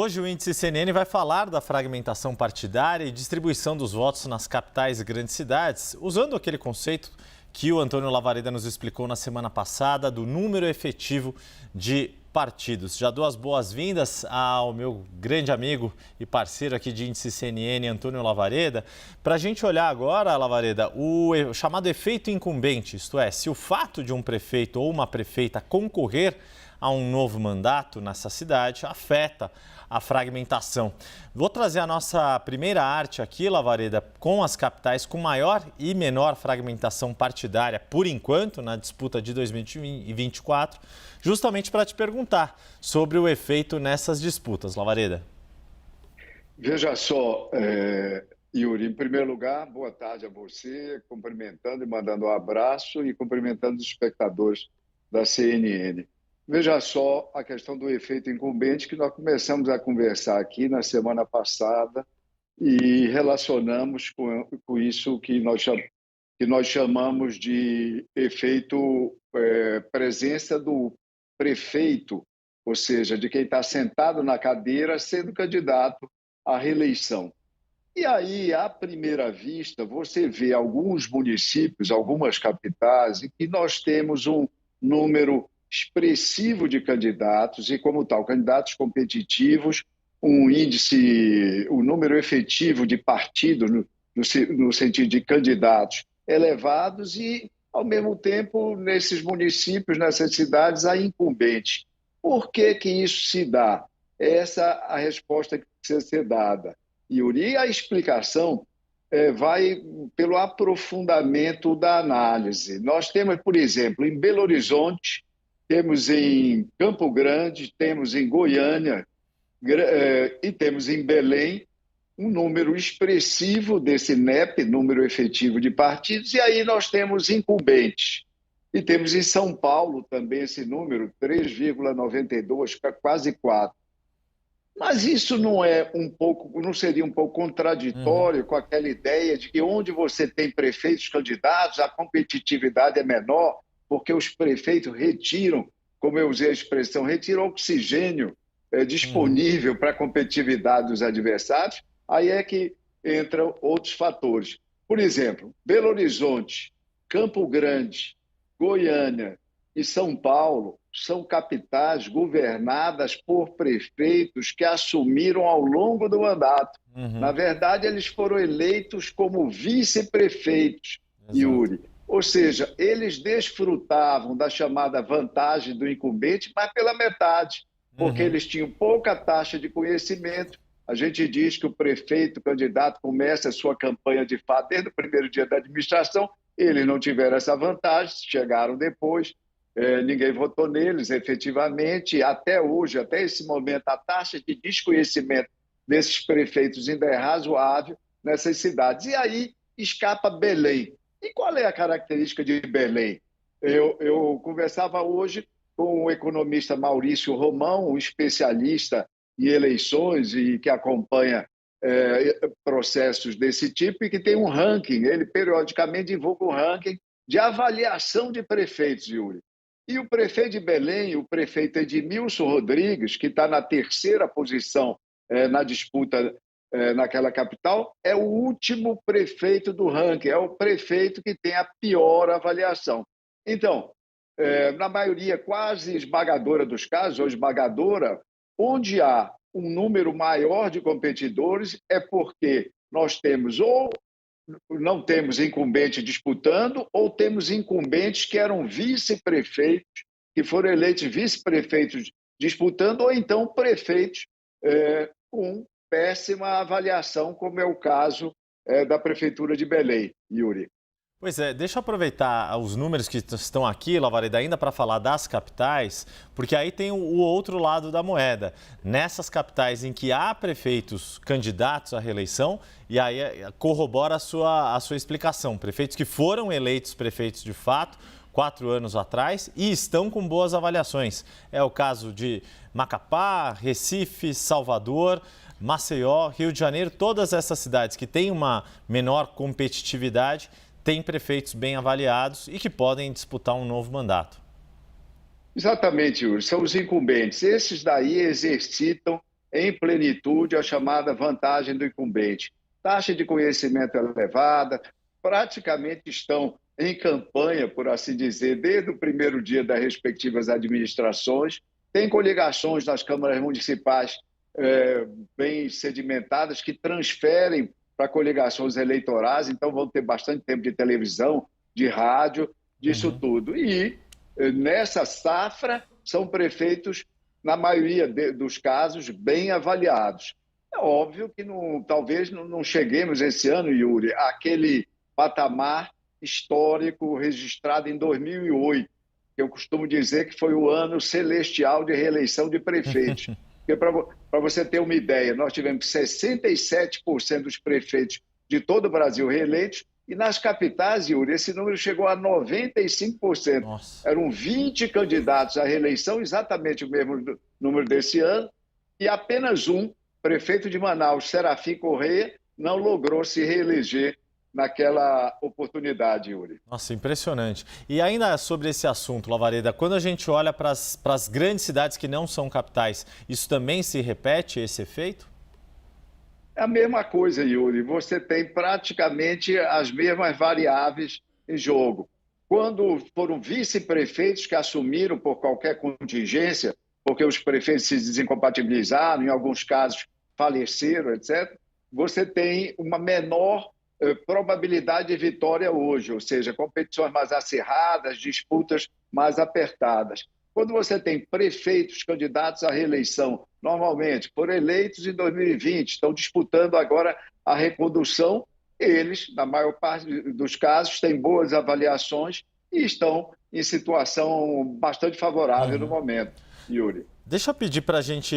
Hoje o índice CNN vai falar da fragmentação partidária e distribuição dos votos nas capitais e grandes cidades, usando aquele conceito que o Antônio Lavareda nos explicou na semana passada do número efetivo de partidos. Já dou as boas-vindas ao meu grande amigo e parceiro aqui de índice CNN, Antônio Lavareda, para a gente olhar agora, Lavareda, o chamado efeito incumbente, isto é, se o fato de um prefeito ou uma prefeita concorrer a um novo mandato nessa cidade afeta a fragmentação. Vou trazer a nossa primeira arte aqui, Lavareda, com as capitais com maior e menor fragmentação partidária, por enquanto, na disputa de 2024, justamente para te perguntar sobre o efeito nessas disputas, Lavareda. Veja só, Yuri, em primeiro lugar, boa tarde a você, cumprimentando e mandando um abraço e cumprimentando os espectadores da CNN. Veja só a questão do efeito incumbente que nós começamos a conversar aqui na semana passada e relacionamos com isso que nós chamamos de efeito presença do prefeito, ou seja, de quem está sentado na cadeira sendo candidato à reeleição. E aí, à primeira vista, você vê alguns municípios, algumas capitais, em que nós temos um número expressivo de candidatos e, como tal, candidatos competitivos, um índice, o número efetivo de partidos, no sentido de candidatos elevados e, ao mesmo tempo, nesses municípios, nessas cidades, há incumbentes. Por que que isso se dá? Essa é a resposta que precisa ser dada. Yuri, a explicação vai pelo aprofundamento da análise. Nós temos, por exemplo, em Belo Horizonte, temos em Campo Grande, temos em Goiânia e temos em Belém um número expressivo desse NEP, número efetivo de partidos, e aí nós temos incumbentes. E temos em São Paulo também esse número, 3,92, quase 4. Mas isso não seria um pouco contraditório com aquela ideia de que onde você tem prefeitos candidatos, a competitividade é menor, porque os prefeitos retiram, como eu usei a expressão, retiram oxigênio disponível para a competitividade dos adversários, aí é que entram outros fatores. Por exemplo, Belo Horizonte, Campo Grande, Goiânia e São Paulo são capitais governadas por prefeitos que assumiram ao longo do mandato. Na verdade, eles foram eleitos como vice-prefeitos, Yuri. Ou seja, eles desfrutavam da chamada vantagem do incumbente, mas pela metade, porque eles tinham pouca taxa de conhecimento. A gente diz que o prefeito, o candidato, começa a sua campanha de fato desde o primeiro dia da administração. Eles não tiveram essa vantagem, chegaram depois, ninguém votou neles efetivamente. Até hoje, até esse momento, a taxa de desconhecimento desses prefeitos ainda é razoável nessas cidades. E aí escapa Belém. E qual é a característica de Belém? Eu conversava hoje com o economista Maurício Romão, um especialista em eleições e que acompanha processos desse tipo e que tem um ranking, ele periodicamente divulga um ranking de avaliação de prefeitos, Yuri. E o prefeito de Belém, o prefeito Edmilson Rodrigues, que está na terceira posição na disputa naquela capital, é o último prefeito do ranking, é o prefeito que tem a pior avaliação. Então, na maioria quase esmagadora dos casos, ou esmagadora, onde há um número maior de competidores é porque nós temos ou não temos incumbente disputando ou temos incumbentes que eram vice-prefeitos, que foram eleitos vice-prefeitos disputando, ou então prefeitos com péssima avaliação, como é o caso da Prefeitura de Belém, Yuri. Pois é, deixa eu aproveitar os números que estão aqui, Lavareda, ainda para falar das capitais, porque aí tem o outro lado da moeda. Nessas capitais em que há prefeitos candidatos à reeleição, e aí corrobora a sua explicação, prefeitos que foram eleitos prefeitos de fato 4 anos atrás e estão com boas avaliações. É o caso de Macapá, Recife, Salvador, Maceió, Rio de Janeiro, todas essas cidades que têm uma menor competitividade, têm prefeitos bem avaliados e que podem disputar um novo mandato. Exatamente, Yuri. São os incumbentes. Esses daí exercitam em plenitude a chamada vantagem do incumbente. Taxa de conhecimento elevada, praticamente estão em campanha, por assim dizer, desde o primeiro dia das respectivas administrações, tem coligações nas câmaras municipais bem sedimentadas que transferem para coligações eleitorais, então vão ter bastante tempo de televisão, de rádio, disso tudo. E nessa safra são prefeitos, na maioria dos casos, bem avaliados. É óbvio que talvez não cheguemos esse ano, Yuri, àquele patamar histórico registrado em 2008, que eu costumo dizer que foi o ano celestial de reeleição de prefeitos. Porque, para você ter uma ideia, nós tivemos 67% dos prefeitos de todo o Brasil reeleitos, e nas capitais, Yuri, esse número chegou a 95%. Nossa. Eram 20 candidatos à reeleição, exatamente o mesmo número desse ano, e apenas um, prefeito de Manaus, Serafim Correia, não logrou se reeleger naquela oportunidade, Yuri. Nossa, impressionante. E ainda sobre esse assunto, Lavareda, quando a gente olha para as grandes cidades que não são capitais, isso também se repete, esse efeito? É a mesma coisa, Yuri. Você tem praticamente as mesmas variáveis em jogo. Quando foram vice-prefeitos que assumiram por qualquer contingência, porque os prefeitos se desincompatibilizaram, em alguns casos faleceram, etc., você tem uma menor probabilidade de vitória hoje, ou seja, competições mais acirradas, disputas mais apertadas. Quando você tem prefeitos candidatos à reeleição, normalmente foram eleitos em 2020, estão disputando agora a recondução, eles, na maior parte dos casos, têm boas avaliações e estão em situação bastante favorável no momento, Yuri. Deixa eu pedir para a gente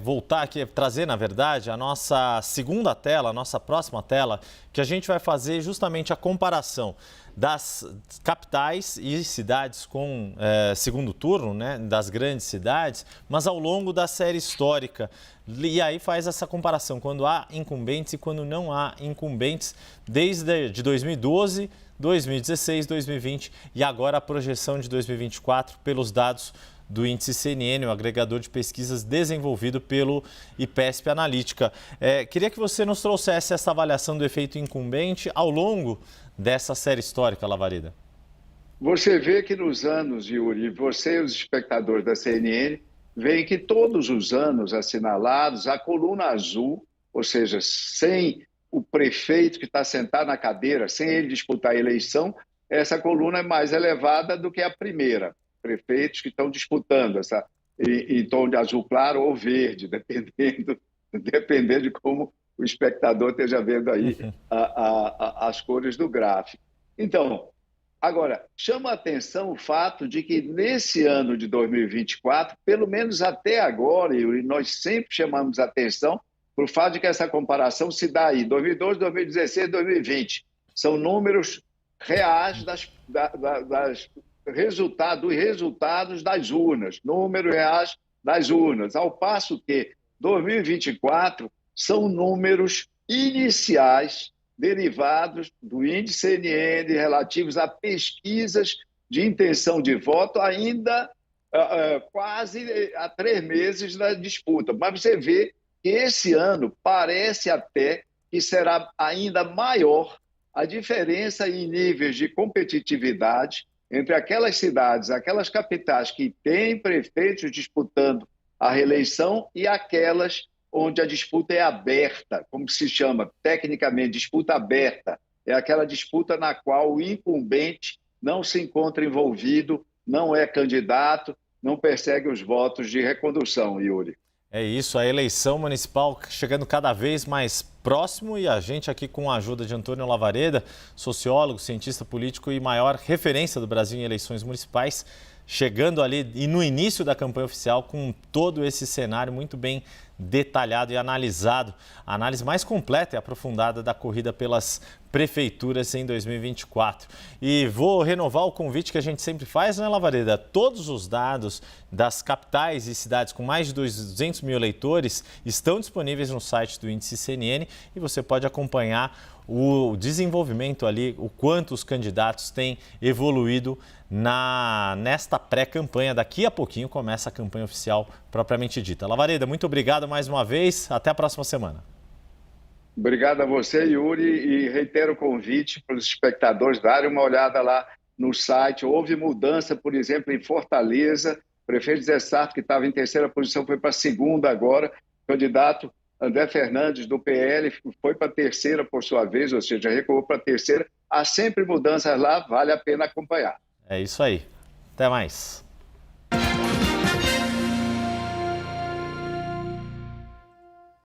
voltar aqui, trazer, na verdade, a nossa segunda tela, a nossa próxima tela, que a gente vai fazer justamente a comparação das capitais e cidades com segundo turno, né, das grandes cidades, mas ao longo da série histórica. E aí faz essa comparação, quando há incumbentes e quando não há incumbentes, desde de 2012, 2016, 2020 e agora a projeção de 2024 pelos dados do índice CNN, o agregador de pesquisas desenvolvido pelo IPESP Analítica. Queria que você nos trouxesse essa avaliação do efeito incumbente ao longo dessa série histórica, Lavareda. Você vê que nos anos, Yuri, você e os espectadores da CNN veem que todos os anos assinalados, a coluna azul, ou seja, sem o prefeito que está sentado na cadeira, sem ele disputar a eleição, essa coluna é mais elevada do que a primeira. Prefeitos que estão disputando em tom de azul claro ou verde, dependendo de como o espectador esteja vendo aí as cores do gráfico. Então, agora, chama a atenção o fato de que nesse ano de 2024, pelo menos até agora, e nós sempre chamamos a atenção para o fato de que essa comparação se dá aí, 2012, 2016, 2020. São números reais dos resultados das urnas, números reais das urnas, ao passo que 2024 são números iniciais derivados do índice CNN relativos a pesquisas de intenção de voto ainda quase há 3 meses da disputa. Mas você vê que esse ano parece até que será ainda maior a diferença em níveis de competitividade entre aquelas cidades, aquelas capitais que têm prefeitos disputando a reeleição e aquelas onde a disputa é aberta, como se chama tecnicamente, disputa aberta. É aquela disputa na qual o incumbente não se encontra envolvido, não é candidato, não persegue os votos de recondução, Yuri. É isso, a eleição municipal chegando cada vez mais próximo e a gente aqui com a ajuda de Antônio Lavareda, sociólogo, cientista político e maior referência do Brasil em eleições municipais, chegando ali e no início da campanha oficial com todo esse cenário muito bem detalhado e analisado. A análise mais completa e aprofundada da corrida pelas prefeituras em 2024. E vou renovar o convite que a gente sempre faz, né, Lavareda? Todos os dados das capitais e cidades com mais de 200 mil eleitores estão disponíveis no site do Índice CNN e você pode acompanhar o desenvolvimento ali, o quanto os candidatos têm evoluído nesta pré-campanha. Daqui a pouquinho começa a campanha oficial propriamente dita. Lavareda, muito obrigado mais uma vez. Até a próxima semana. Obrigado a você, Yuri, e reitero o convite para os espectadores darem uma olhada lá no site. Houve mudança, por exemplo, em Fortaleza. O prefeito Zé Sarto, que estava em terceira posição, foi para a segunda agora. O candidato André Fernandes, do PL, foi para a terceira por sua vez, ou seja, recuou para a terceira. Há sempre mudanças lá, vale a pena acompanhar. É isso aí. Até mais.